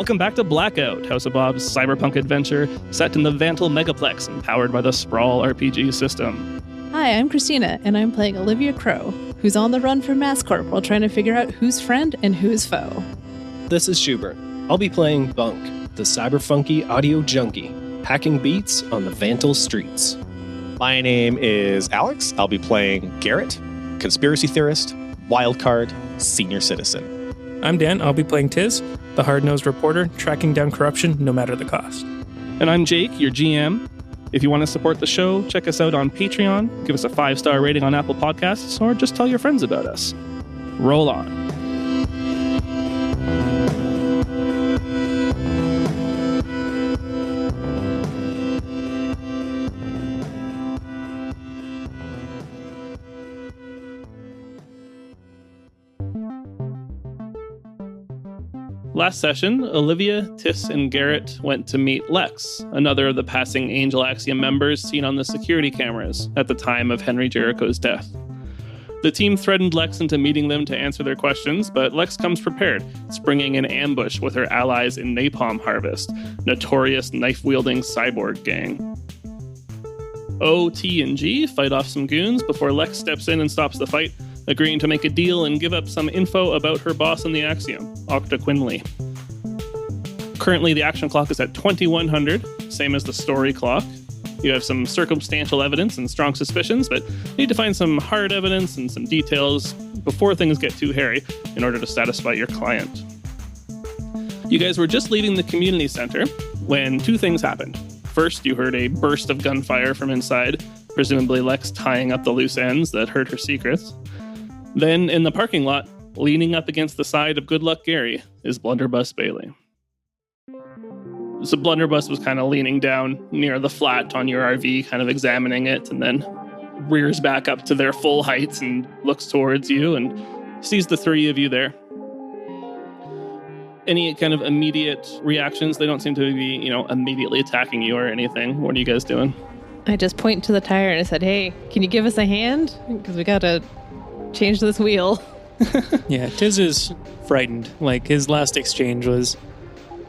Welcome back to Blackout, House of Bob's cyberpunk adventure set in the Vantal Megaplex and powered by the Sprawl RPG system. Hi, I'm Cristina, and I'm playing Olivia Crow, who's on the run from MassCorp while trying to figure out who's friend and who's foe. This is Shubert. I'll be playing Bunk, the cyberfunky audio junkie, hacking beats on the Vantal streets. My name is Alex. I'll be playing Garrett, conspiracy theorist, wildcard, senior citizen. I'm Dan. I'll be playing Tiz, the hard-nosed reporter, tracking down corruption no matter the cost. And I'm Jake, your GM. If you want to support the show, check us out on Patreon, give us a 5-star rating on Apple Podcasts, or just tell your friends about us. Roll on. Last session, Olivia, Tiss, and Garrett went to meet Lex, another of the passing Angel Axiom members seen on the security cameras at the time of Henry Jericho's death. The team threatened Lex into meeting them to answer their questions, but Lex comes prepared, springing an ambush with her allies in Napalm Harvest, notorious knife-wielding cyborg gang. O, T, and G fight off some goons before Lex steps in and stops the fight, agreeing to make a deal and give up some info about her boss in the Axiom, Octa Quinley. Currently, the action clock is at 2100, same as the story clock. You have some circumstantial evidence and strong suspicions, but need to find some hard evidence and some details before things get too hairy in order to satisfy your client. You guys were just leaving the community center when two things happened. First, you heard a burst of gunfire from inside, presumably Lex tying up the loose ends that hurt her secrets. Then, in the parking lot, leaning up against the side of Good Luck Gary, is Blunderbuss Bailey. So Blunderbuss was kind of leaning down near the flat on your RV, kind of examining it, and then rears back up to their full heights and looks towards you and sees the three of you there. Any kind of immediate reactions? They don't seem to be, immediately attacking you or anything. What are you guys doing? I just point to the tire and I said, hey, can you give us a hand? Because we got to change this wheel. Yeah, Tiz is frightened. Like, his last exchange was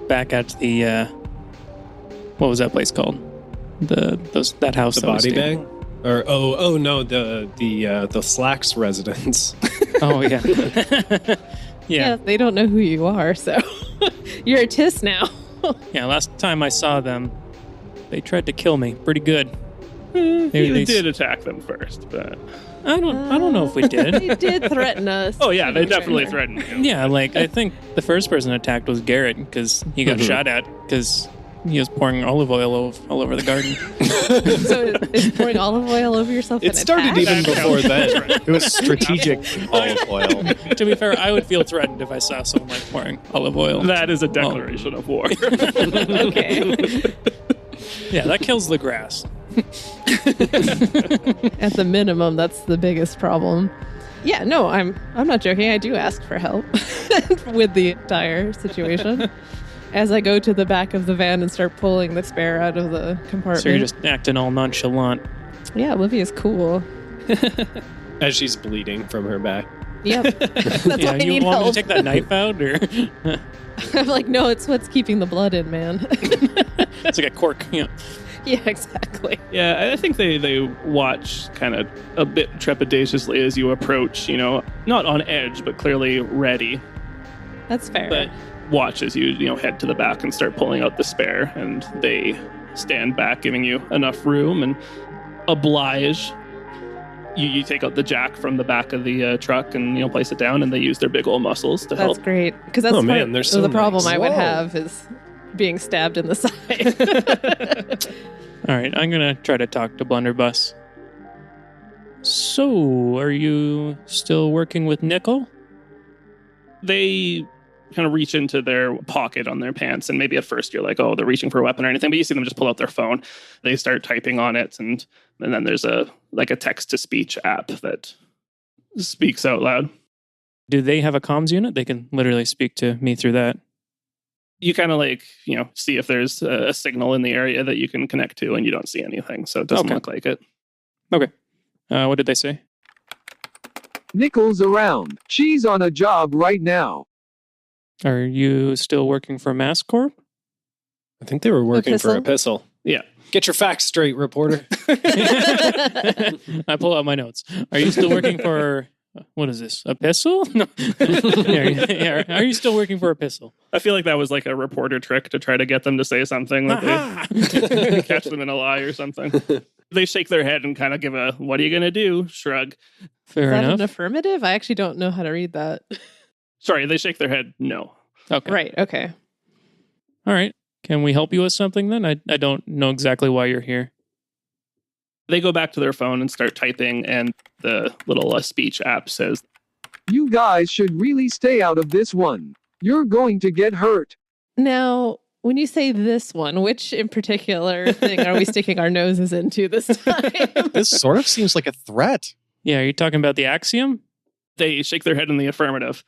back at the, what was that place called? That house. The that body bag? Or, no, the Slacks residence. Oh, yeah. Yeah, they don't know who you are, so you're a Tiss now. Yeah, last time I saw them, they tried to kill me pretty good. You did attack them first, but I don't know if we did. They did threaten us. Oh yeah, they definitely threatened you. Yeah, like I think the first person attacked was Garrett because he got shot at because he was pouring olive oil all over the garden. So is pouring olive oil over yourself It started even before then. It was strategic olive oil. To be fair, I would feel threatened if I saw someone like pouring olive oil. That is a declaration of war. Okay. Yeah, that kills the grass. At the minimum, that's the biggest problem. Yeah, no, I'm not joking. I do ask for help with the entire situation. As I go to the back of the van and start pulling the spare out of the compartment. So you're just acting all nonchalant. Yeah, Olivia's cool. As she's bleeding from her back. Yep. That's why I you need want me help. to take that knife out, or I'm like, no, it's what's keeping the blood in, man. it's like a cork? Yeah. Yeah, exactly. Yeah, I think they watch kind of a bit trepidatiously as you approach, not on edge, but clearly ready. That's fair. But watch as you head to the back and start pulling out the spare, and they stand back, giving you enough room and oblige. You take out the jack from the back of the truck and place it down, and they use their big old muscles to help. That's great, because that's they're so the problem nice. I would Whoa. have is being stabbed in the side. All right, I'm going to try to talk to Blunderbuss. So, are you still working with Nickel? They kind of reach into their pocket on their pants, and maybe at first you're like, oh, they're reaching for a weapon or anything, but you see them just pull out their phone. They start typing on it, and then there's a text-to-speech app that speaks out loud. Do they have a comms unit? They can literally speak to me through that. You kind of see if there's a signal in the area that you can connect to, and you don't see anything, so it doesn't look like it. Okay. What did they say? Nickel's around. She's on a job right now. Are you still working for Mass Corp? I think they were working for Epistle? Epistle. Yeah. Get your facts straight, reporter. I pull out my notes. Are you still working for... What is this? Epistle? No. Are you still working for Epistle? I feel like that was like a reporter trick to try to get them to say something. Like they catch them in a lie or something. They shake their head and kind of give a, what are you going to do? Shrug. Fair Is that enough. an affirmative? I actually don't know how to read that. Sorry, they shake their head. No. Okay. Right, okay. All right. Can we help you with something then? I don't know exactly why you're here. They go back to their phone and start typing, and the little speech app says, You guys should really stay out of this one. You're going to get hurt. Now, when you say this one, which in particular thing are we sticking our noses into this time? This sort of seems like a threat. Yeah, are you talking about the axiom? they shake their head in the affirmative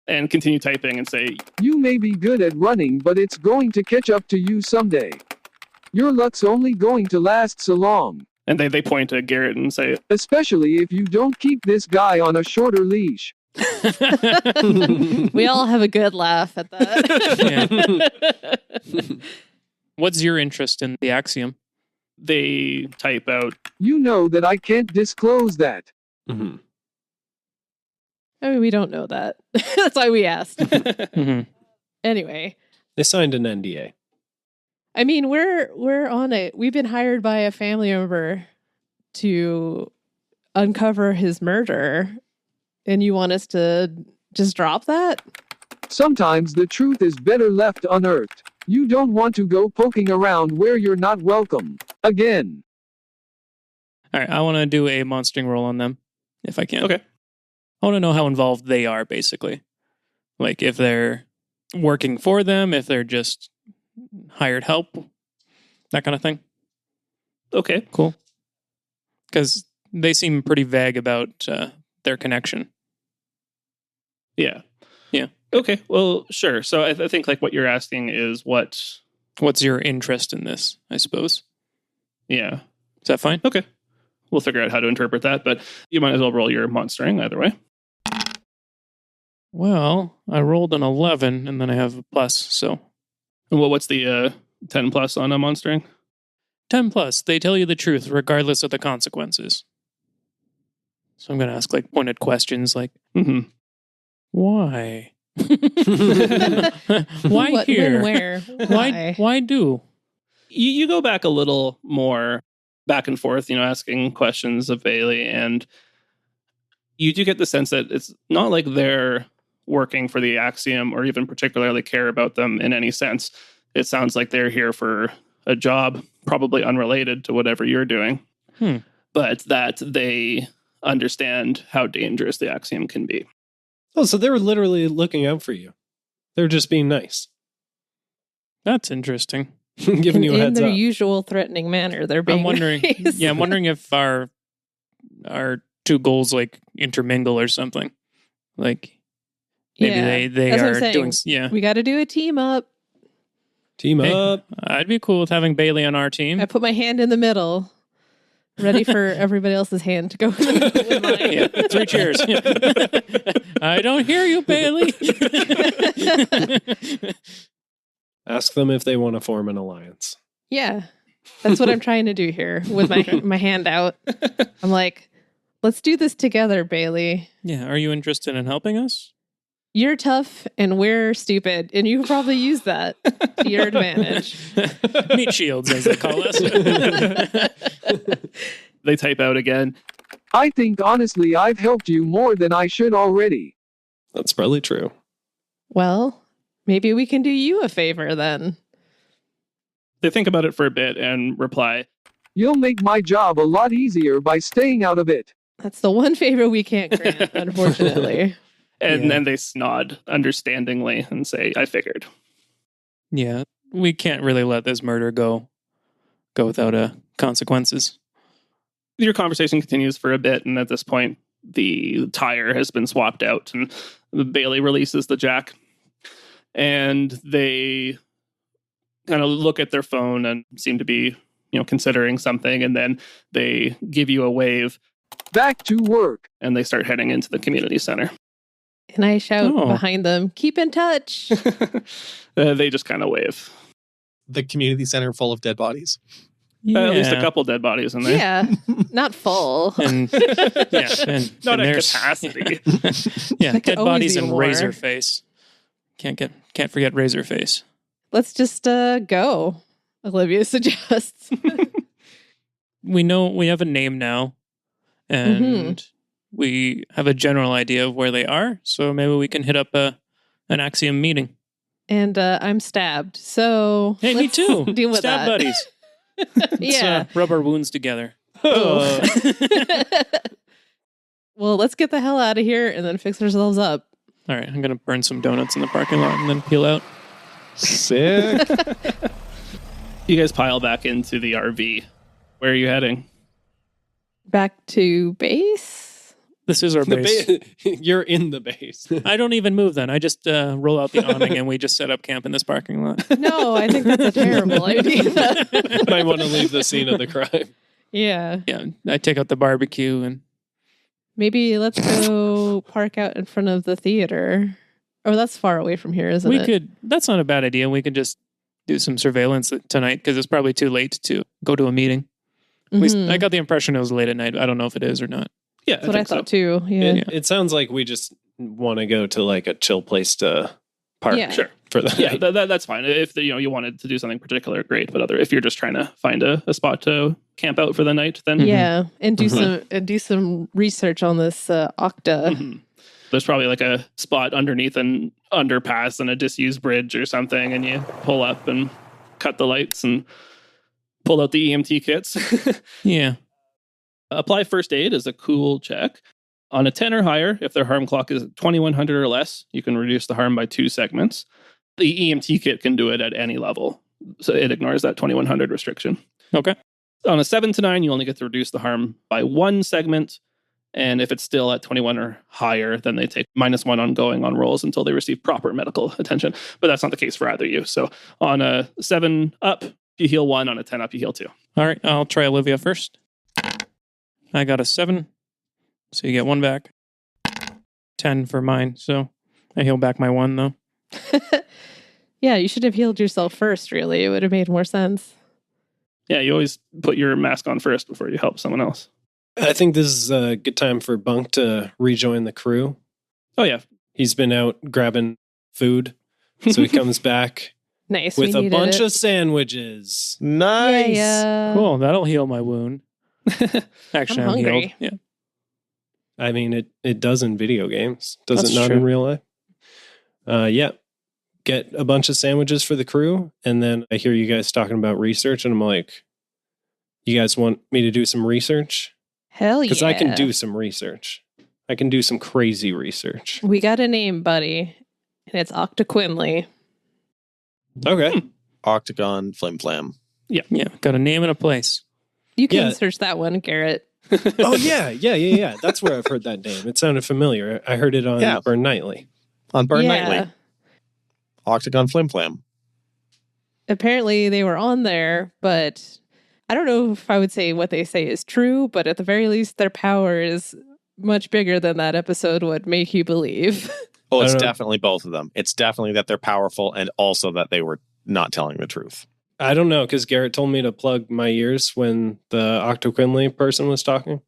and continue typing and say, You may be good at running, but it's going to catch up to you someday. Your luck's only going to last so long. and they point to Garrett and say, Especially if you don't keep this guy on a shorter leash. We all have a good laugh at that. What's your interest in the axiom? they type out, You know that I can't disclose that. Mm-hmm. I mean, we don't know that. That's why we asked. Mhm. Anyway, They signed an NDA. I mean, we're on it. We've been hired by a family member to uncover his murder, and you want us to just drop that? Sometimes the truth is better left unearthed. You don't want to go poking around where you're not welcome. Again. All right, I want to do a monstering roll on them, if I can. okay. I want to know how involved they are, basically. Like, if they're working for them, if they're just hired help, that kind of thing. Okay. Cool. Because they seem pretty vague about their connection. Yeah. Yeah. Okay. Well, sure. So I think like what you're asking is what, What's your interest in this, I suppose? yeah. Is that fine? Okay. We'll figure out how to interpret that, but you might as well roll your monstering either way. Well, I rolled an 11, and then I have a plus, so... And what's the 10 plus on a monstering? 10 plus, they tell you the truth, regardless of the consequences. So I'm going to ask, like, pointed questions, like, Mm-hmm. why? Why What, here? when, where? Why do? You go back a little more back and forth, asking questions of Bailey, and you do get the sense that it's not like they're working for the Axiom or even particularly care about them in any sense. It sounds like they're here for a job, probably unrelated to whatever you're doing, but that they understand how dangerous the Axiom can be. Oh, so they were literally looking out for you. They were just being nice. That's interesting. Giving you a in heads their up. usual threatening manner. They're being I'm wondering. nice. Yeah, I'm wondering if our two goals like intermingle or something. Like maybe Yeah, they that's what I'm are saying. doing. Yeah, We got to do a team up. Team Hey. up. I'd be cool with having Bailey on our team. I put my hand in the middle, ready for everybody else's hand to go in the middle with mine. Yeah, 3 cheers. I don't hear you, Bailey. Ask them if they want to form an alliance. Yeah, that's what I'm trying to do here with my hand out. I'm like, let's do this together, Bailey. Yeah, are you interested in helping us? You're tough and we're stupid, and you can probably use that to your advantage. Meat shields, as they call us. They type out again. I think honestly I've helped you more than I should already. That's probably true. Well, maybe we can do you a favor then. They think about it for a bit and reply, You'll make my job a lot easier by staying out of it. That's the one favor we can't grant, unfortunately. and Yeah. then they nod understandingly and say, I figured. Yeah, we can't really let this murder go without consequences. Your conversation continues for a bit, and at this point, the tire has been swapped out, and Bailey releases the jack. And they kind of look at their phone and seem to be, considering something, and then they give you a wave, Back to work. and they start heading into the community center. And I shout Oh. behind them, keep in touch. They just kind of wave. The community center full of dead bodies. Yeah. At least a couple dead bodies in there. Yeah, not full. And and Not and at there's- capacity. Yeah, That could dead always bodies be and more. Razorface. Can't forget Razorface. Let's just go, Olivia suggests. We know we have a name now, and Mm-hmm. we have a general idea of where they are. So maybe we can hit up an Axiom meeting. And I'm stabbed, so Hey, me let's too. Deal with Stab that. buddies. Let's, Yeah. rub our wounds together. Well, let's get the hell out of here and then fix ourselves up. All right, I'm gonna burn some donuts in the parking lot and then peel out. Sick. You guys pile back into the RV. Where are you heading? Back to base. This is our base. You're in the base. I don't even move then. I just roll out the awning and we just set up camp in this parking lot. No, I think that's a terrible idea. Might want to leave the scene of the crime. Yeah. Yeah, I take out the barbecue and Maybe let's go park out in front of the theater. Oh, that's far away from here, isn't we it? could. That's not a bad idea. We could just do some surveillance tonight because it's probably too late to go to a meeting. At least Mhm. I got the impression it was late at night. I don't know if it is or not. Yeah, That's what I thought too. Yeah. It sounds like we just want to go to like a chill place to park Yeah. Sure. for the Yeah, night. that's fine. If you wanted to do something particular, great. But if you're just trying to find a spot to camp out for the night, then Yeah, and Mhm. do some research on this Octa. Mhm. There's probably like a spot underneath an underpass and a disused bridge or something, and you pull up and cut the lights and pull out the EMT kits. Yeah. Apply first aid is a cool check. On a 10 or higher, if their harm clock is 2100 or less, you can reduce the harm by 2 segments. The EMT kit can do it at any level, so it ignores that 2100 restriction. Okay. On a 7 to 9, you only get to reduce the harm by 1 segment. And if it's still at 21 or higher, then they take -1 ongoing on rolls until they receive proper medical attention. But that's not the case for either of you. So on a 7 up, you heal 1. On a 10 up, you heal 2. All right. I'll try Olivia first. I got a 7, so you get 1 back. 10 for mine, so I heal back my 1 though. Yeah, you should have healed yourself first, really. It would have made more sense. Yeah, you always put your mask on first before you help someone else. I think this is a good time for Bunk to rejoin the crew. Oh, yeah. He's been out grabbing food, so he comes back Nice. with we a needed bunch it. of sandwiches. Nice. Yeah. Cool. That'll heal my wound. Actually, I'm I'm, hungry. healed. Yeah. I mean, it does in video games. Does That's it not true. in real life? Yeah. Get a bunch of sandwiches for the crew, and then I hear you guys talking about research, and I'm like, you guys want me to do some research? Hell yeah. Because I can do some research. I can do some crazy research. We got a name, buddy. And it's Octa Quinley. Okay. Octagon Flim Flam. Yeah. Got a name and a place. You can Yeah. search that one, Garrett. Oh, yeah. That's where I've heard that name. It sounded familiar. I heard it on Yeah. Burn Nightly. On Burn Yeah. Nightly. Octagon Flim Flam. Apparently they were on there, but I don't know if I would say what they say is true, but at the very least, their power is much bigger than that episode would make you believe. Oh, I it's don't know. definitely both of them. It's definitely that they're powerful and also that they were not telling the truth. I don't know, because Garrett told me to plug my ears when the Octo Quinley person was talking.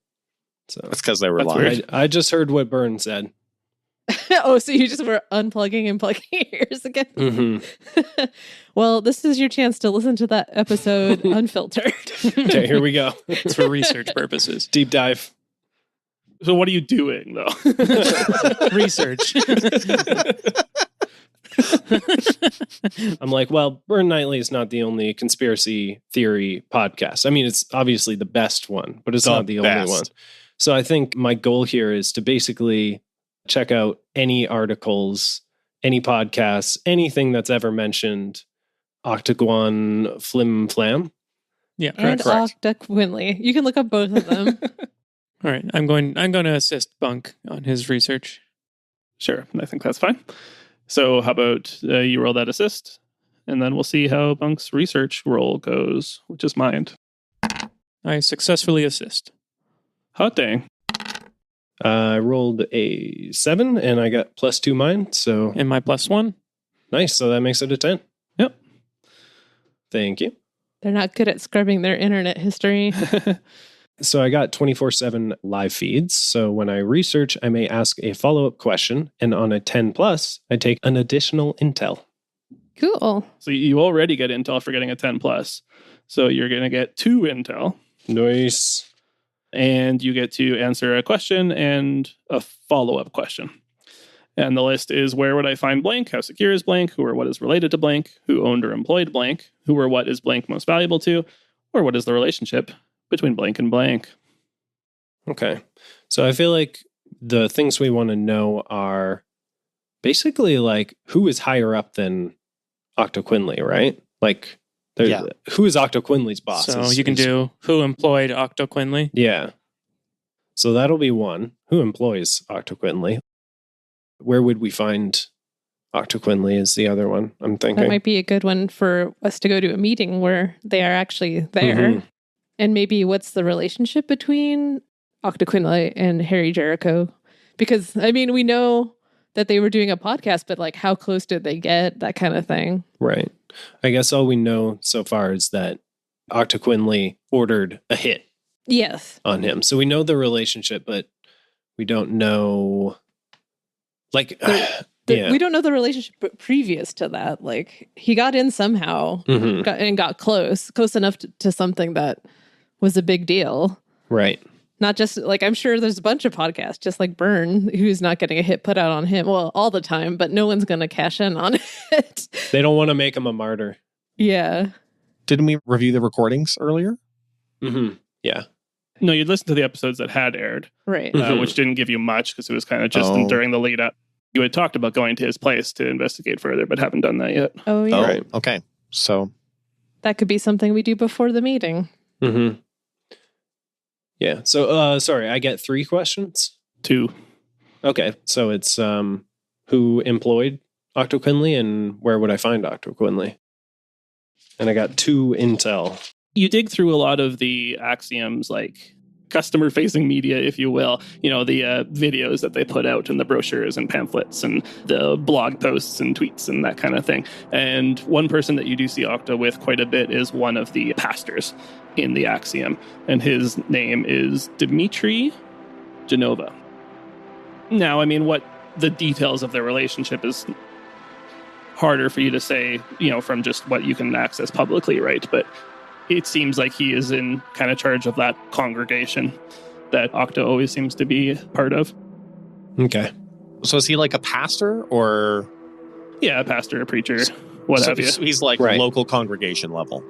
So It's because they were That's lying. weird. I just heard what Burn said. Oh, so you just were unplugging and plugging your ears again? Mm-hmm. Well, this is your chance to listen to that episode unfiltered. Okay, here we go. It's for research purposes. Deep dive. So what are you doing, though? Research. I'm like, well, Burn Nightly is not the only conspiracy theory podcast. I mean, it's obviously the best one, but it's The not the only best. one. So I think my goal here is to basically check out any articles, any podcasts, anything that's ever mentioned Octagon Flim Flam. Yeah. and correct. Octa Quinley. You can look up both of them. All right. I'm going to assist Bunk on his research. Sure, I think that's fine. So how about you roll that assist, and then we'll see how Bunk's research roll goes, which is mind. I successfully assist. Hot dang. I rolled a 7 and I got +2 mine. So And my +1. nice. So that makes it a 10. Yep. Thank you. They're not good at scrubbing their internet history. So I got 24/7 live feeds. So when I research, I may ask a follow-up question. And on a 10+, I take an additional intel. Cool. So you already get intel for getting a 10+. So you're going to get 2 intel. Nice. And you get to answer a question and a follow-up question. And the list is: where would I find blank? How secure is blank? Who or what is related to blank? Who owned or employed blank? Who or what is blank most valuable to? Or what is the relationship between blank and blank? Okay. So I feel like the things we want to know are basically like who is higher up than Octo Quinley, right? Like, who is Octo Quinley's boss? So you can do who employed Octo Quinley. Yeah. So that'll be one. Who employs Octo Quinley? Where would we find Octo Quinley is the other one, I'm thinking. That might be a good one for us to go to a meeting where they are actually there. Mhm. And maybe what's the relationship between Octo Quinley and Harry Jericho? Because, I mean, we know that they were doing a podcast, but like how close did they get? That kind of thing. Right. I guess all we know so far is that Octo Quinley ordered a hit Yes. on him. So we know the relationship, but we don't know, like, We don't know the relationship previous to that. Like, he got in somehow Mhm. got close enough to something that was a big deal. Right. Not just like, I'm sure there's a bunch of podcasts, just like Burn, who's not getting a hit put out on him. Well, all the time, but no one's going to cash in on it. They don't want to make him a martyr. Yeah. Didn't we review the recordings earlier? Mm-hmm. Yeah. No, you'd listen to the episodes that had aired, Right. Mhm. which didn't give you much because it was kind of just during the lead up. You had talked about going to his place to investigate further, but haven't done that yet. Oh, yeah. Oh, Right. okay. So That could be something we do before the meeting. Mm-hmm. Yeah. So, sorry, I get 3 questions. 2. Okay. So it's who employed Octo Quinley and where would I find Octo Quinley? And I got 2 intel. You dig through a lot of the axioms, like customer facing media, if you will, the videos that they put out and the brochures and pamphlets and the blog posts and tweets and that kind of thing. And one person that you do see Octa with quite a bit is one of the pastors in the axiom. And his name is Dimitri Genova. Now, I mean, what the details of their relationship is harder for you to say, from just what you can access publicly, right? But it seems like he is in kind of charge of that congregation that Octa always seems to be part of. Okay. So is he like a pastor or? Yeah, a pastor, a preacher, what So have you. he's like Right. local congregation level.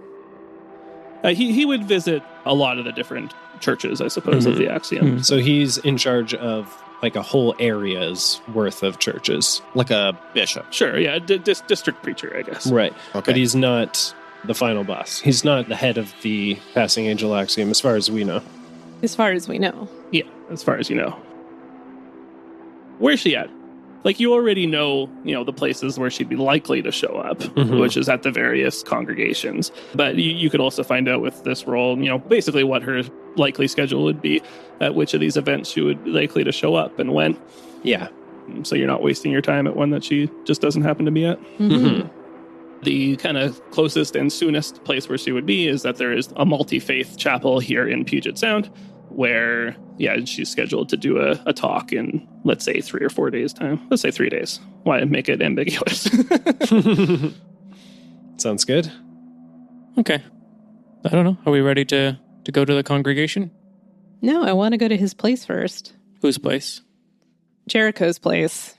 He would visit a lot of the different churches, I suppose, of the axiom. So he's in charge of like a whole area's worth of churches. Like a bishop. Sure, yeah, district preacher, I guess. Right. Okay. But he's not the final boss. He's not the head of the Passing Angel Axiom, as far as we know. As far as we know. Yeah, as far as you know. Where's she at? Like, you already know, the places where she'd be likely to show up, Mhm. which is at the various congregations. But you could also find out with this role, basically what her likely schedule would be, at which of these events she would be likely to show up and when. Yeah. So you're not wasting your time at one that she just doesn't happen to be at. Mhm. The kind of closest and soonest place where she would be is that there is a multi-faith chapel here in Puget Sound where, she's scheduled to do a talk in, let's say, 3 or 4 days' time. Let's say 3 days. Why make it ambiguous? Sounds good. Okay. I don't know. Are we ready to go to the congregation? No, I want to go to his place first. Whose place? Jericho's place.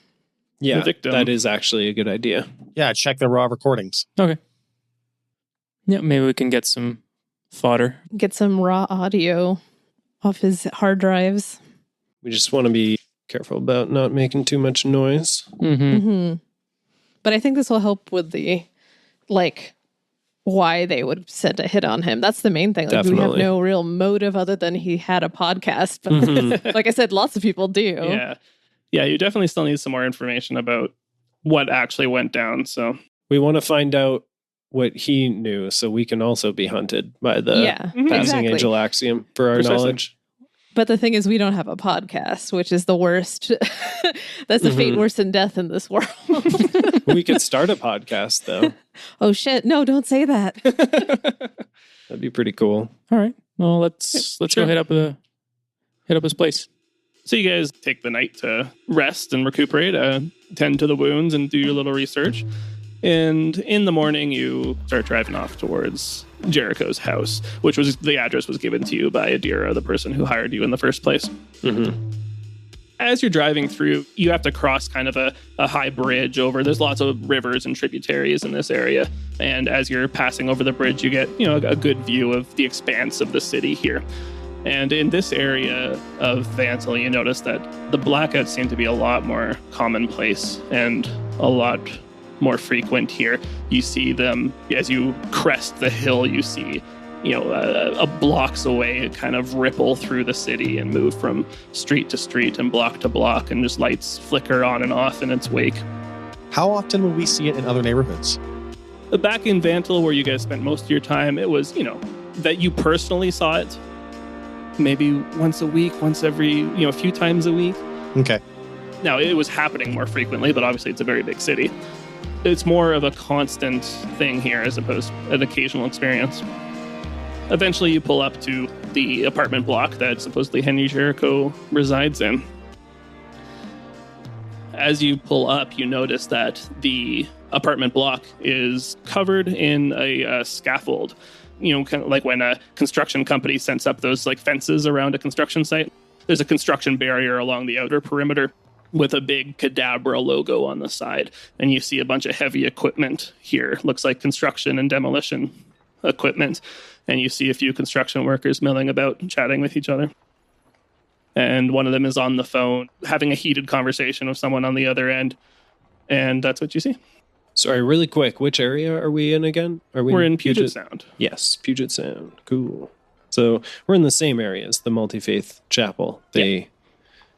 Yeah, victim. that is actually a good idea. Yeah, check the raw recordings. Okay. Yeah, maybe we can get some fodder. Get some raw audio off his hard drives. We just want to be careful about not making too much noise. Mm-hmm. But I think this will help with the, why they would send a hit on him. That's the main thing. Like, we have Definitely. no real motive other than he had a podcast. But like I said, lots of people do. Yeah, you definitely still need some more information about what actually went down. So We want to find out what he knew so we can also be hunted by the Yeah, Passing exactly. Angel Axiom for our Precisely. knowledge. But the thing is, we don't have a podcast, which is the worst. That's a fate worse than death in this world. We could start a podcast, though. Oh, shit. No, don't say that. That'd be pretty cool. All right. Well, let's go hit up his place. So you guys take the night to rest and recuperate, tend to the wounds, and do your little research. And in the morning, you start driving off towards Jericho's house, which was the address was given to you by Adira, the person who hired you in the first place. Mm-hmm. As you're driving through, you have to cross kind of a high bridge over. There's lots of rivers and tributaries in this area. And as you're passing over the bridge, you get, a good view of the expanse of the city here. And in this area of Vantel, you notice that the blackouts seem to be a lot more commonplace and a lot more frequent here. You see them as you crest the hill. You see, a blocks away, kind of ripple through the city and move from street to street and block to block, and just lights flicker on and off in its wake. How often would we see it in other neighborhoods? Back in Vantel, where you guys spent most of your time, it was, that you personally saw it maybe once a week, once every, a few times a week. Okay. Now, it was happening more frequently, but obviously it's a very big city. It's more of a constant thing here as opposed to an occasional experience. Eventually, you pull up to the apartment block that supposedly Henry Jericho resides in. As you pull up, you notice that the apartment block is covered in a scaffold. Kind of like when a construction company sets up those fences around a construction site. There's a construction barrier along the outer perimeter with a big Cadabra logo on the side. And you see a bunch of heavy equipment here. Looks like construction and demolition equipment. And you see a few construction workers milling about and chatting with each other. And one of them is on the phone having a heated conversation with someone on the other end. And that's what you see. Sorry, really quick. Which area are we in again? We're in Puget Sound. Yes, Puget Sound. Cool. So we're in the same area as the Multi-Faith Chapel.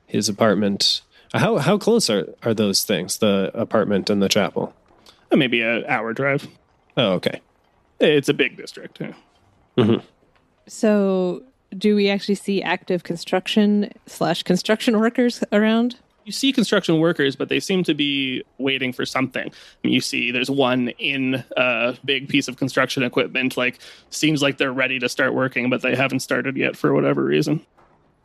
His apartment. How close are those things? The apartment and the chapel? Maybe an hour drive. Oh, okay. It's a big district. Yeah. Mm-hmm. So do we actually see active construction workers around? You see construction workers, but they seem to be waiting for something. You see there's one in a big piece of construction equipment, seems like they're ready to start working, but they haven't started yet for whatever reason.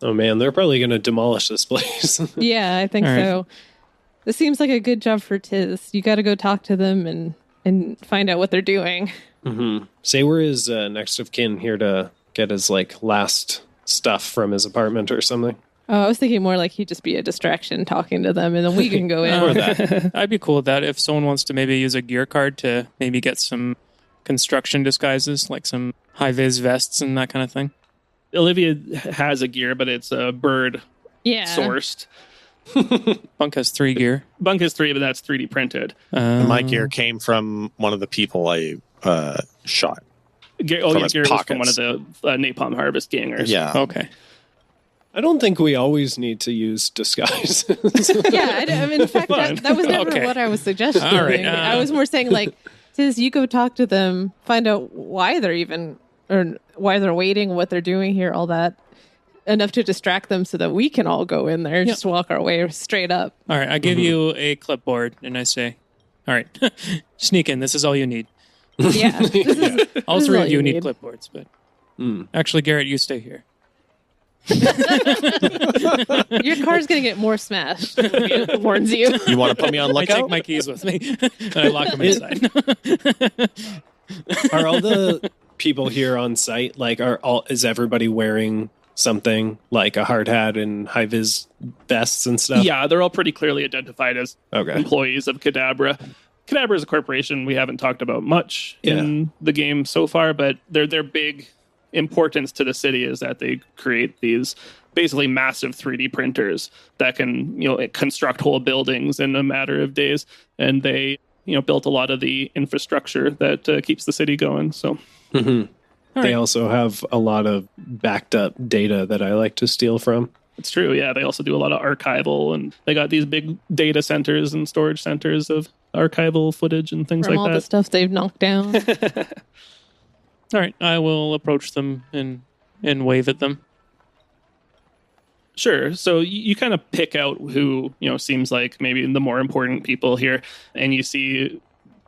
Oh man, they're probably going to demolish this place. Yeah, I think so. This seems like a good job for Tiz. You got to go talk to them and find out what they're doing. Mm-hmm. Saywar is next of kin here to get his last stuff from his apartment or something. Oh, I was thinking more like he'd just be a distraction talking to them, and then we can go in. Or that. I'd be cool with that if someone wants to maybe use a gear card to maybe get some construction disguises, like some high-vis vests and that kind of thing. Olivia has a gear, but it's a bird sourced. Bunk has 3 gear. Bunk has 3, but that's 3D printed. My gear came from one of the people I shot. Garrett was from one of the Napalm Harvest gangers. Yeah. Okay. I don't think we always need to use disguises. Yeah, in fact, that was never what I was suggesting. All right, I was more saying, Tiz, you go talk to them, find out why they're waiting, what they're doing here, all that, enough to distract them so that we can all go in there and just walk our way straight up. All right, I give you a clipboard, and I say, all right, sneak in. This is all you need. Yeah. All 3 of you need clipboards, but actually, Garrett, you stay here. Your car's going to get more smashed. It warns you. You want to put me on I lookout? take my keys with me, and I lock them inside. Are all the people here on site, is everybody wearing something like a hard hat and high-vis vests and stuff? Yeah, they're all pretty clearly identified as employees of Cadabra. Cadabra is a corporation we haven't talked about much in the game so far, but their big importance to the city is that they create these basically massive 3D printers that can construct whole buildings in a matter of days, and they built a lot of the infrastructure that keeps the city going. So they also have a lot of backed up data that I like to steal from. It's true. Yeah, they also do a lot of archival, and they got these big data centers and storage centers of archival footage and things from like all that. The stuff they've knocked down. All right, I will approach them and wave at them. Sure. So you kind of pick out who, seems like maybe the more important people here. And you see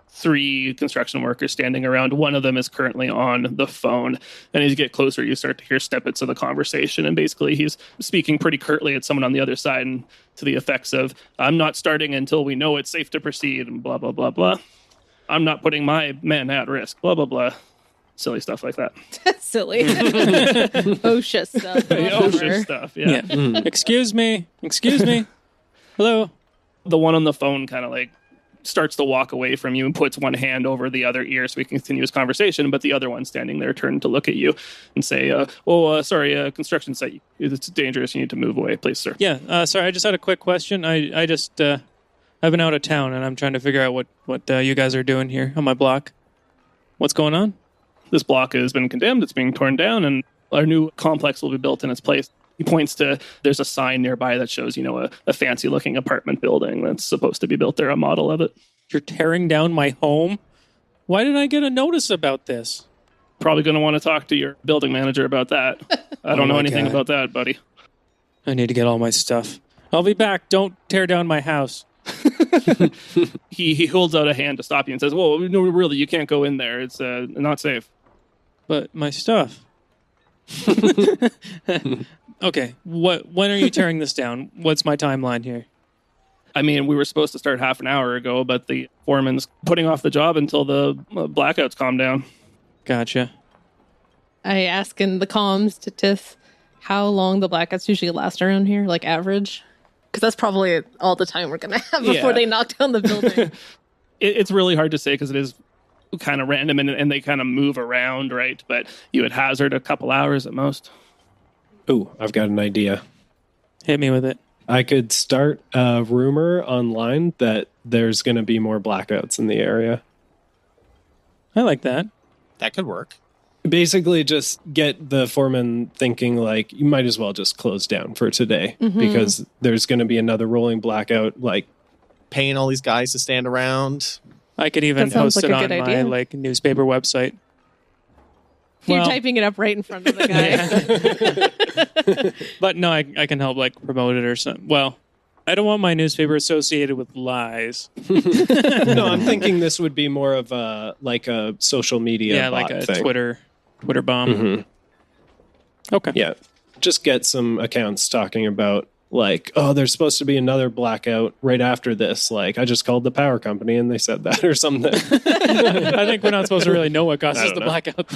3 construction workers standing around. One of them is currently on the phone. And as you get closer, you start to hear snippets of the conversation. And basically, he's speaking pretty curtly at someone on the other side and to the effects of, I'm not starting until we know it's safe to proceed, and blah, blah, blah, blah. I'm not putting my men at risk, blah, blah, blah. Silly stuff like that. Silly. OSHA stuff. OSHA stuff, yeah. Excuse me. Hello. The one on the phone kind of like starts to walk away from you and puts one hand over the other ear so he can continue his conversation, but the other one standing there turned to look at you and say, sorry, construction site, it's dangerous, you need to move away, please, sir. Yeah, sorry, I just had a quick question. I've been out of town, and I'm trying to figure out what you guys are doing here on my block. What's going on? This block has been condemned, it's being torn down, and our new complex will be built in its place. He points to, there's a sign nearby that shows, a fancy-looking apartment building that's supposed to be built there, a model of it. You're tearing down my home? Why didn't I get a notice about this? Probably going to want to talk to your building manager about that. I don't know anything about that, buddy. I need to get all my stuff. I'll be back. Don't tear down my house. He holds out a hand to stop you and says, "Whoa, no, really, you can't go in there. It's not safe." But my stuff. Okay, when are you tearing this down? What's my timeline here? I mean, we were supposed to start half an hour ago, but the foreman's putting off the job until the blackouts calm down. Gotcha. I ask in the comms to Tith how long the blackouts usually last around here, like average. Because that's probably all the time we're going to have before they knock down the building. It's really hard to say because it is kind of random and they kind of move around, right? But you would hazard a couple hours at most. Ooh, I've got an idea. Hit me with it. I could start a rumor online that there's going to be more blackouts in the area. I like that. That could work. Basically, just get the foreman thinking like, you might as well just close down for today because there's going to be another rolling blackout. Like, paying all these guys to stand around. I could even sounds post like it a on good my idea. newspaper website. You're typing it up right in front of the guy. But no, I can help promote it or something. Well, I don't want my newspaper associated with lies. no, I'm thinking this would be more of a social media like bot a thing. Twitter bomb. Okay. Yeah. Just get some accounts talking about there's supposed to be another blackout right after this. I just called the power company and they said that or something. I think we're not supposed to really know what causes the blackout.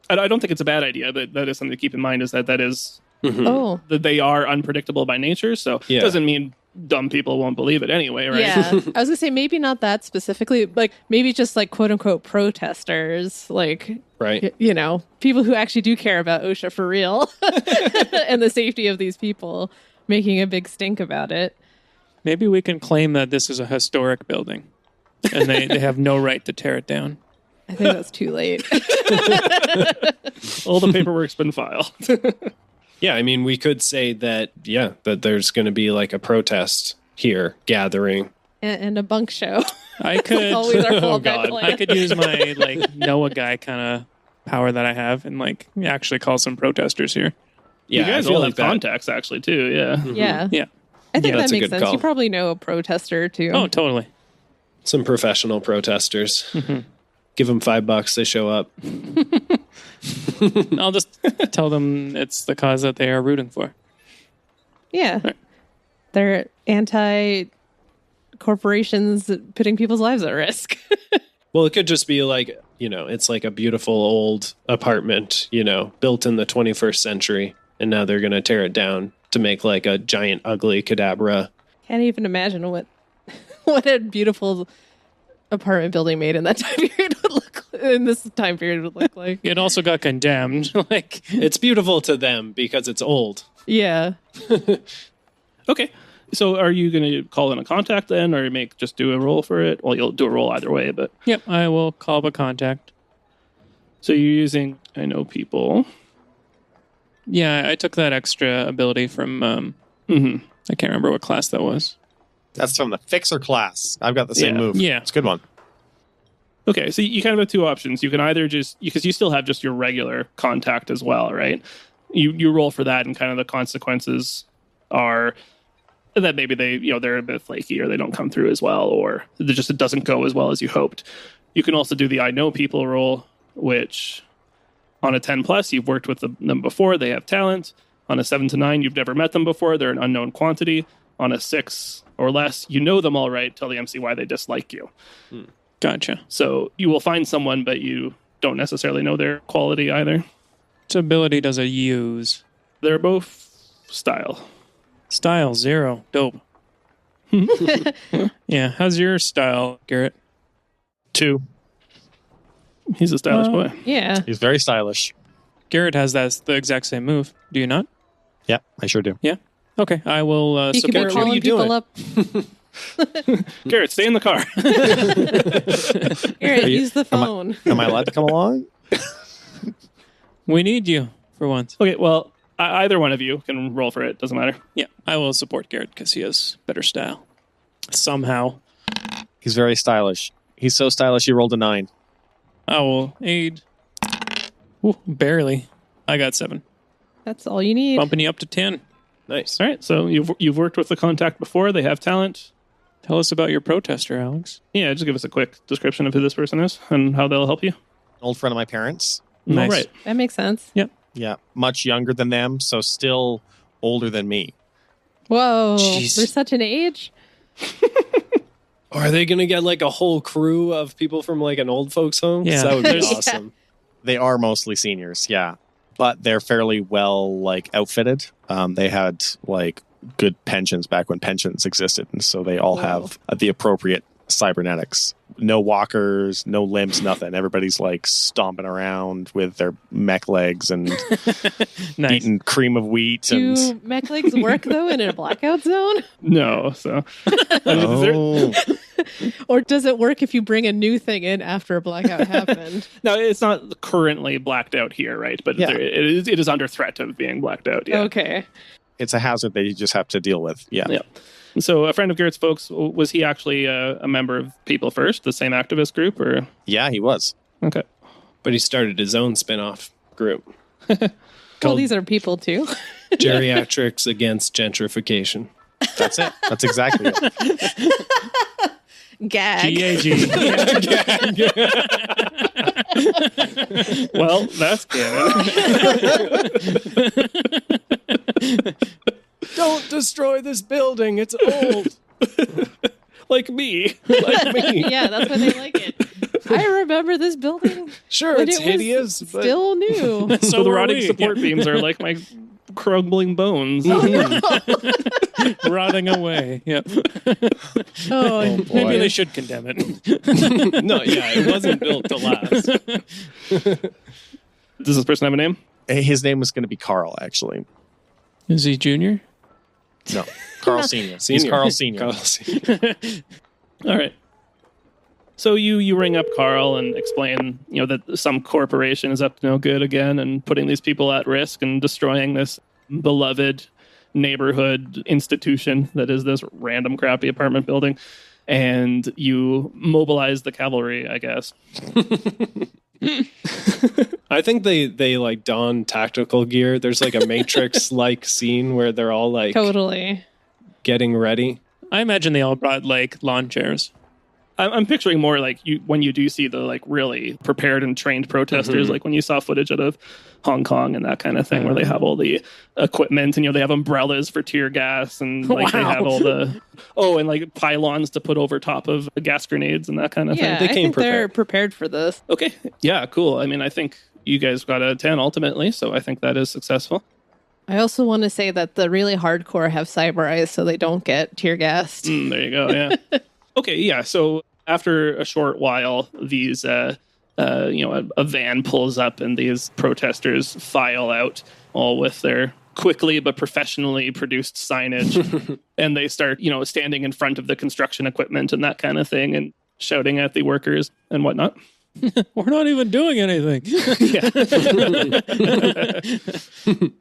I don't think it's a bad idea, but that is something to keep in mind is that is Oh. that they are unpredictable by nature. So it doesn't mean dumb people won't believe it anyway, right? Yeah. I was going to say maybe not that specifically, maybe just quote unquote protesters, right. People who actually do care about OSHA for real and the safety of these people making a big stink about it. Maybe we can claim that this is a historic building and they have no right to tear it down. I think that's too late. All the paperwork's been filed. Yeah, I mean, we could say that there's going to be a protest here gathering. And a bunk show. I could That's always our fallback plan. I could use my Noah guy kind of power that I have and actually call some protesters here. Yeah, you guys I feel all like have contacts actually too. Yeah. Yeah. Yeah. I think that that's a makes good sense. call. You probably know a protester too. Oh, totally. Some professional protesters. Give them $5, they show up. I'll just tell them it's the cause that they are rooting for. Yeah. Right. They're anti-corporations putting people's lives at risk. Well, it could just be it's a beautiful old apartment, built in the 21st century. And now they're going to tear it down to make a giant, ugly cadabra. Can't even imagine what a beautiful apartment building made in that time period would look like. It also got condemned. It's beautiful to them because it's old. Yeah. Okay. So are you going to call in a contact then or just do a roll for it? Well, you'll do a roll either way, but... Yep, I will call up a contact. So you're using I know people. Yeah, I took that extra ability from... I can't remember what class that was. That's from the Fixer class. I've got the same move. Yeah. It's a good one. Okay, so you kind of have two options. You can either because you still have just your regular contact as well, right? you roll for that, and kind of the consequences are that maybe they're a bit flaky, or they don't come through as well, or it doesn't go as well as you hoped. You can also do the I know people roll, which on a 10 plus, you've worked with them before, they have talent. On a 7 to 9, you've never met them before, they're an unknown quantity. On a 6 or less, you know them all right, tell the MC why they dislike you. Gotcha. So you will find someone, but you don't necessarily know their quality either. Which ability does it use? They're both style. Style 0. Dope. Yeah. How's your style, Garrett? 2. He's a stylish boy. Yeah. He's very stylish. Garrett has the exact same move. Do you not? Yeah, I sure do. Yeah. Okay. I will He could be support you. calling people up. Garrett, stay in the car. Garrett, use the phone. Am I allowed to come along? We need you for once. Okay, well, either one of you can roll for it. Doesn't matter. Yeah. I will support Garrett because he has better style. Somehow. He's very stylish. He's so stylish, he rolled a 9. I will aid. Ooh, barely. I got 7. That's all you need. Bumping you up to 10. Nice. All right, so you've worked with the contact before. They have talent. Tell us about your protester, Alex. Yeah, just give us a quick description of who this person is and how they'll help you. Old friend of my parents. Nice. All right. That makes sense. Yeah, much younger than them, so still older than me. Whoa. Jeez. There's such an age? Are they going to get like a whole crew of people from like an old folks home? 'Cause Yeah. that would be There's- awesome. They are mostly seniors, yeah. But they're fairly well outfitted. They had good pensions back when pensions existed, and so they all have the appropriate cybernetics. No walkers, no limbs, nothing. Everybody's stomping around with their mech legs and Nice. eating cream of wheat. Do mech legs work, though, in a blackout zone? No, so I mean, is there- Oh, Or does it work if you bring a new thing in after a blackout happened? no, it's not currently blacked out here, right? But Yeah. it is under threat of being blacked out. Yeah. Okay. it's a hazard that you just have to deal with. Yeah. Yeah. So a friend of Garrett's folks, was he actually a member of People First, the same activist group, or? Yeah, he was. Okay. But he started his own spin-off group. Well, Called these are people, too. Geriatrics Against Gentrification. That's it. That's exactly it. Gag. GAG. Well, that's canon. Don't destroy this building. It's old. Like me. Like me. Yeah, that's why they like it. I remember this building. Sure, when it's it was hideous, but still new. So the are rotting we. support beams are like my crumbling bones. Rotting away. Yep. Oh, boy. Maybe they should condemn it. no, yeah, it wasn't built to last. Does this person have a name? His name was going to be Carl, actually. Is he junior? No, Carl Senior. He's Senior. Carl Senior. Carl Senior. All right. So you ring up Carl and explain, that some corporation is up to no good again and putting these people at risk and destroying this beloved neighborhood institution that is this random crappy apartment building. And you mobilize the cavalry, I guess. I think they don tactical gear. There's like a Matrix scene where they're all totally. getting ready. I imagine they all brought lawn chairs. I'm picturing more when you do see the really prepared and trained protesters, like when you saw footage out of Hong Kong and that kind of thing, where they have all the equipment and they have umbrellas for tear gas and they have all the and pylons to put over top of gas grenades and that kind of Yeah, thing. I think they're prepared for this. Okay, yeah, cool. I mean, I think you guys got a 10 ultimately, so I think that is successful. I also want to say that the really hardcore have cyber eyes so they don't get tear gassed. There you go. Yeah. Okay. Yeah. So after a short while, these, a van pulls up and these protesters file out, all with their quickly but professionally produced signage, and they start, standing in front of the construction equipment and that kind of thing, and shouting at the workers and whatnot. We're not even doing anything.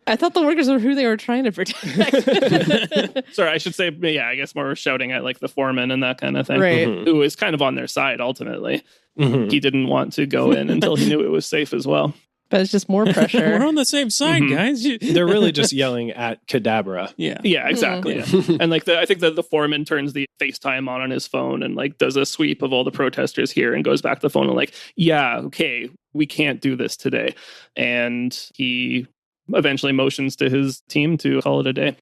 I thought the workers were who they were trying to protect. Sorry, I should say, yeah, I guess more shouting at the foreman and that kind of thing, Right. who is kind of on their side ultimately. Mm-hmm. He didn't want to go in until he knew it was safe as well. But it's just more pressure. We're on the same side, guys. They're really just yelling at Kadabra. Yeah. Yeah, exactly. Yeah. And like I think that the foreman turns the FaceTime on his phone and like does a sweep of all the protesters here and goes back to the phone and like, yeah, okay, we can't do this today. And he eventually motions to his team to call it a day.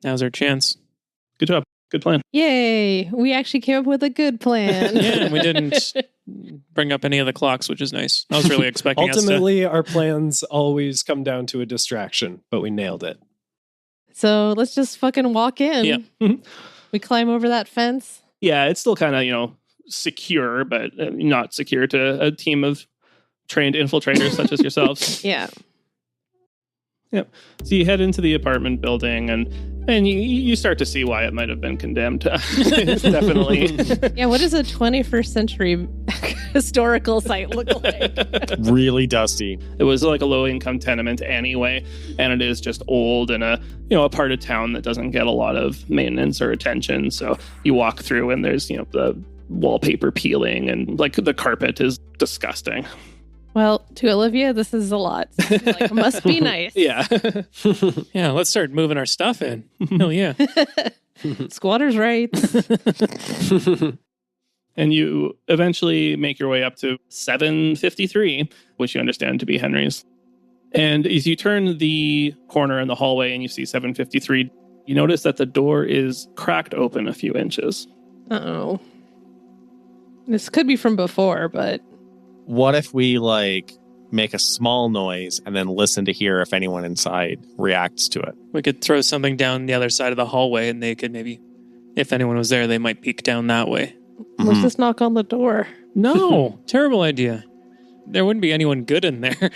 Now's our chance. Good job. Good plan. Yay! We actually came up with a good plan. Yeah, and we didn't bring up any of the clocks, which is nice. I was really expecting Ultimately, our plans always come down to a distraction, but we nailed it. So let's just fucking walk in. Yeah. We climb over that fence. Yeah, it's still kind of, secure, but not secure to a team of trained infiltrators such as yourselves. Yeah. Yep. So you head into the apartment building and you start to see why it might have been condemned. It's definitely. Yeah, what does a 21st century historical site look like? Really dusty. It was like a low-income tenement anyway, and it is just old and a part of town that doesn't get a lot of maintenance or attention. So you walk through and there's, the wallpaper peeling and like the carpet is disgusting. Well, to Olivia, this is a lot. So I feel like it must be nice. Yeah. Yeah, let's start moving our stuff in. Hell yeah. Squatters' rights. And you eventually make your way up to 753, which you understand to be Henry's. And as you turn the corner in the hallway and you see 753, you notice that the door is cracked open a few inches. Uh-oh. This could be from before, but... What if we make a small noise and then listen to hear if anyone inside reacts to it? We could throw something down the other side of the hallway and they could maybe, if anyone was there, they might peek down that way. Let's just knock on the door. No, terrible idea. There wouldn't be anyone good in there.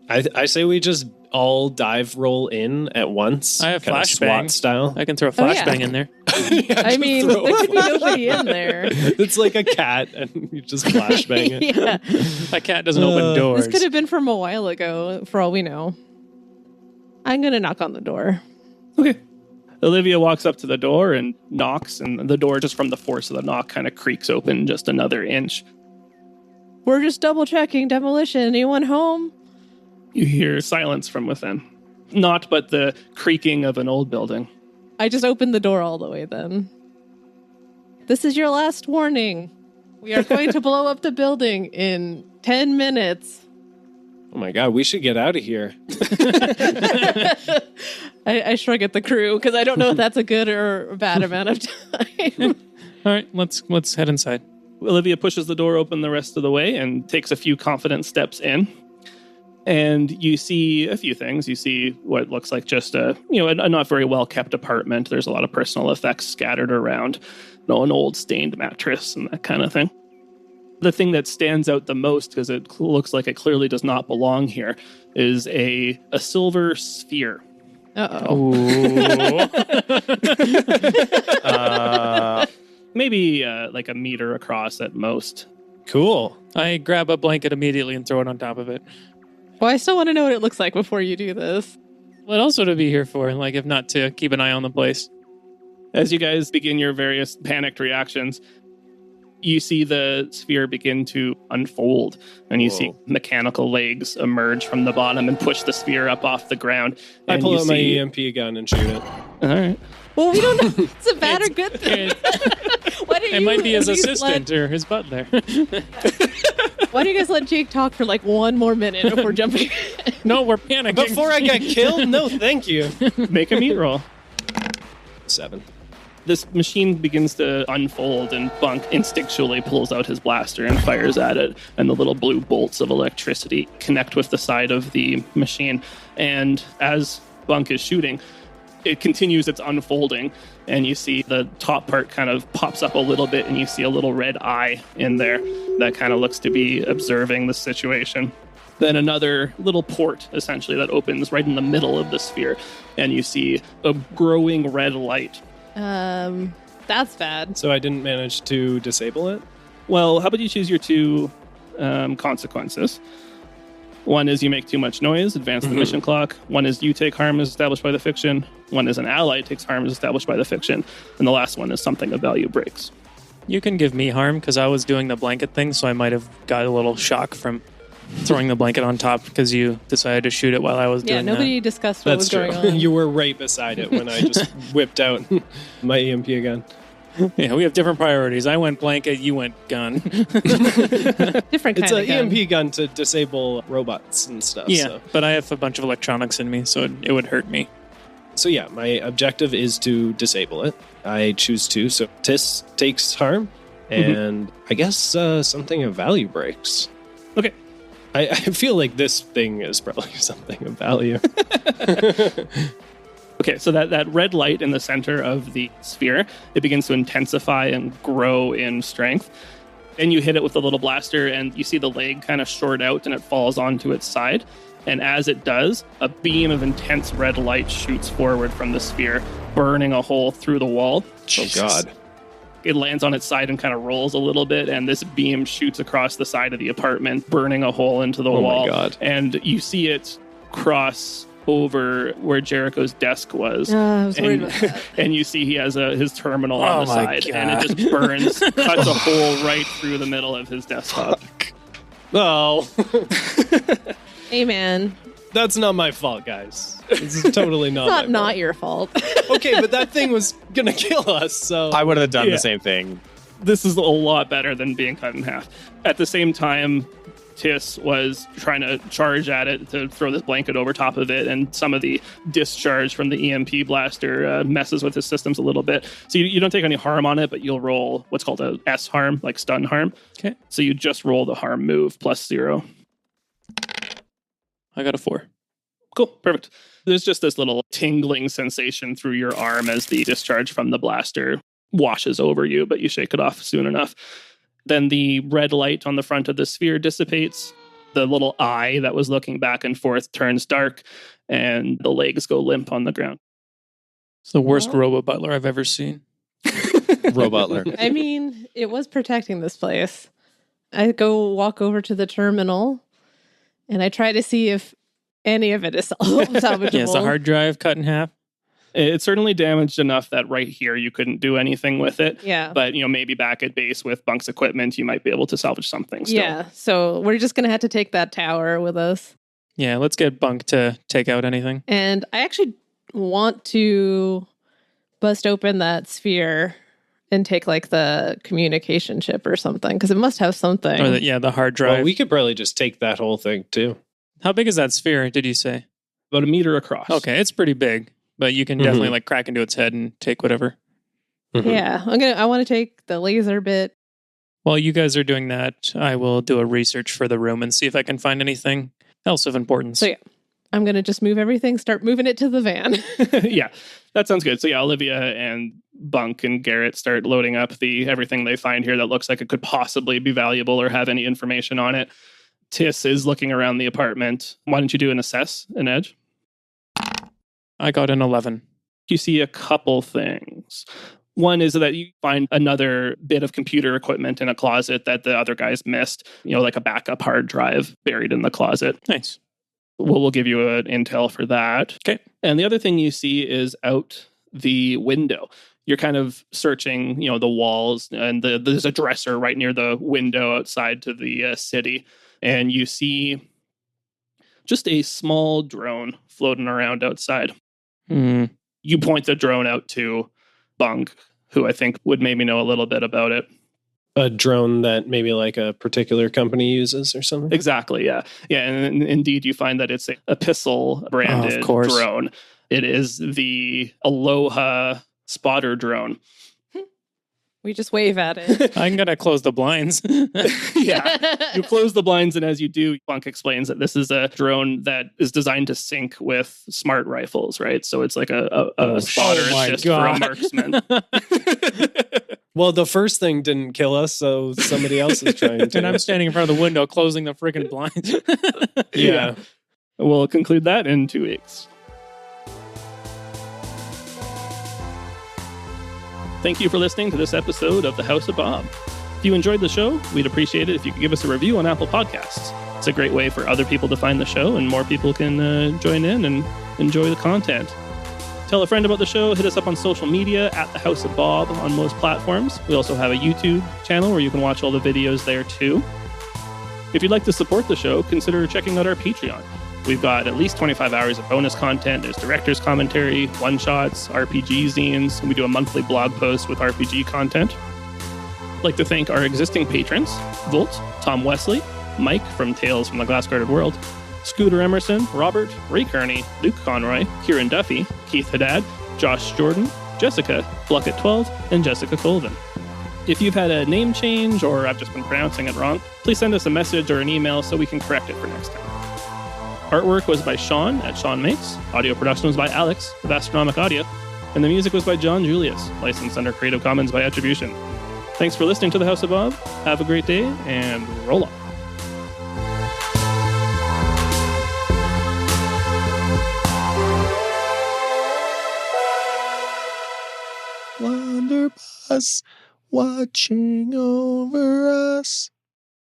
I say we just all dive roll in at once. I have kinda flashbang SWAT style. I can throw a flashbang in there. I mean, there could be nobody in there. It's like a cat, and you just flashbang it. Yeah. My cat doesn't open doors. This could have been from a while ago, for all we know. I'm going to knock on the door. Okay. Olivia walks up to the door and knocks, and the door, just from the force of the knock, kind of creaks open just another inch. We're just double checking demolition. Anyone home? You hear silence from within. Not but the creaking of an old building. I just opened the door all the way then. This is your last warning. We are going to blow up the building in 10 minutes. Oh my God, we should get out of here. I shrug at the crew because I don't know if that's a good or bad amount of time. All right, let's head inside. Olivia pushes the door open the rest of the way and takes a few confident steps in. And you see a few things. You see what looks like just a not very well kept apartment. There's a lot of personal effects scattered around, an old stained mattress and that kind of thing. The thing that stands out the most, because it looks like it clearly does not belong here, is a silver sphere. Uh-oh. Maybe like a meter across at most. Cool. I grab a blanket immediately and throw it on top of it. Well, I still want to know what it looks like before you do this. What else would it be here for? If not to keep an eye on the place. As you guys begin your various panicked reactions, you see the sphere begin to unfold, and you see mechanical legs emerge from the bottom and push the sphere up off the ground. I pull out my EMP gun and shoot it. All right. Well, we don't know if it's a bad or good thing. It might be his assistant or his butler. Why do you guys let Jake talk for one more minute before jumping? No, we're panicking. Before I got killed? No, thank you. Make a meat roll. 7. This machine begins to unfold, and Bunk instinctually pulls out his blaster and fires at it, and the little blue bolts of electricity connect with the side of the machine. And as Bunk is shooting, it continues its unfolding, and you see the top part kind of pops up a little bit, and you see a little red eye in there that kind of looks to be observing the situation. Then another little port, essentially, that opens right in the middle of the sphere, and you see a growing red light. That's bad. So I didn't manage to disable it? Well, how about you choose your two consequences? One is you make too much noise, advance the mission clock. One is you take harm as established by the fiction. One is an ally takes harm as established by the fiction. And the last one is something of value breaks. You can give me harm because I was doing the blanket thing, so I might have got a little shock from throwing the blanket on top because you decided to shoot it while I was doing nobody discussed what was going on. You were right beside it when I just whipped out my EMP gun. Yeah, we have different priorities. I went blanket, you went gun. Different kind It's of an gun. EMP gun to disable robots and stuff. Yeah, but I have a bunch of electronics in me, so it would hurt me. So yeah, my objective is to disable it. I choose to. So Tis takes harm, and I guess something of value breaks. Okay. I feel like this thing is probably something of value. Okay, so that red light in the center of the sphere, it begins to intensify and grow in strength. Then you hit it with a little blaster, and you see the leg kind of short out, and it falls onto its side. And as it does, a beam of intense red light shoots forward from the sphere, burning a hole through the wall. Oh, God. It lands on its side and kind of rolls a little bit, and this beam shoots across the side of the apartment, burning a hole into the wall. Oh, my God. And you see it cross over where Jericho's desk was. I was worried about that. And you see he has his terminal on the my side, God. and it just burns, cuts a hole right through the middle of his desktop. Oh, Hey, man. that's not my fault, guys. This is totally not It's my not your fault. fault. Okay, but that thing was going to kill us, so... I would have done Yeah. the same thing. This is a lot better than being cut in half. At the same time, Tis was trying to charge at it to throw this blanket over top of it, and some of the discharge from the EMP blaster messes with his systems a little bit. So you don't take any harm on it, but you'll roll what's called a S harm, like stun harm. Okay. So you just roll the harm move +0. I got a 4. Cool, perfect. There's just this little tingling sensation through your arm as the discharge from the blaster washes over you, but you shake it off soon enough. Then the red light on the front of the sphere dissipates. The little eye that was looking back and forth turns dark, and the legs go limp on the ground. It's the worst robot butler I've ever seen. Robotler. I mean, it was protecting this place. I go walk over to the terminal, and I try to see if any of it is salvageable. Yeah, it's a hard drive cut in half. It's certainly damaged enough that right here you couldn't do anything with it. Yeah. But, maybe back at base with Bunk's equipment, you might be able to salvage something still. Yeah. So we're just going to have to take that tower with us. Yeah, let's get Bunk to take out anything. And I actually want to bust open that sphere and take like the communication chip or something, because it must have something. Or the hard drive. Well, we could probably just take that whole thing, too. How big is that sphere, did you say? About 1 meter across. Okay, it's pretty big, but you can definitely like crack into its head and take whatever. Yeah. I want to take the laser bit. While you guys are doing that, I will do a research for the room and see if I can find anything else of importance. So yeah, I'm going to just move everything, start moving it to the van. Yeah, that sounds good. So yeah, Olivia and Bunk and Garrett start loading up everything they find here that looks like it could possibly be valuable or have any information on it. Tis is looking around the apartment. Why don't you do an assess, an edge? I got an 11. You see a couple things. One is that you find another bit of computer equipment in a closet that the other guys missed, like a backup hard drive buried in the closet. Nice. We'll give you an intel for that. Okay. And the other thing you see is out the window. You're kind of searching, the walls, and there's a dresser right near the window outside to the city. And you see just a small drone floating around outside. You point the drone out to Bunk, who I think would maybe know a little bit about it. A drone that maybe like a particular company uses or something? Exactly, yeah. Yeah, and indeed you find that it's a Pistol branded drone. It is the Aloha spotter drone. We just wave at it. I'm going to close the blinds. Yeah. You close the blinds, and as you do, Bunk explains that this is a drone that is designed to sync with smart rifles, right? So it's like a spotter assist for a marksman. Well, the first thing didn't kill us, so somebody else is trying to. And I'm standing in front of the window closing the freaking blinds. Yeah. We'll conclude that in 2 weeks. Thank you for listening to this episode of The House of Bob. If you enjoyed the show, we'd appreciate it if you could give us a review on Apple Podcasts. It's a great way for other people to find the show, and more people can join in and enjoy the content. Tell a friend about the show. Hit us up on social media at The House of Bob on most platforms. We also have a YouTube channel where you can watch all the videos there too. If you'd like to support the show, consider checking out our Patreon. We've got at least 25 hours of bonus content. There's director's commentary, one-shots, RPG zines, and we do a monthly blog post with RPG content. I'd like to thank our existing patrons, Volt, Tom Wesley, Mike from Tales from the Glass-Guarded World, Scooter Emerson, Robert, Ray Kearney, Luke Conroy, Kieran Duffy, Keith Haddad, Josh Jordan, Jessica, Bluckett12, and Jessica Colvin. If you've had a name change or I've just been pronouncing it wrong, please send us a message or an email so we can correct it for next time. Artwork was by Sean at Sean Makes. Audio production was by Alex of Astronomic Audio. And the music was by John Julius, licensed under Creative Commons by Attribution. Thanks for listening to the House of Bob. Have a great day and roll on. Blunderbuss watching over us.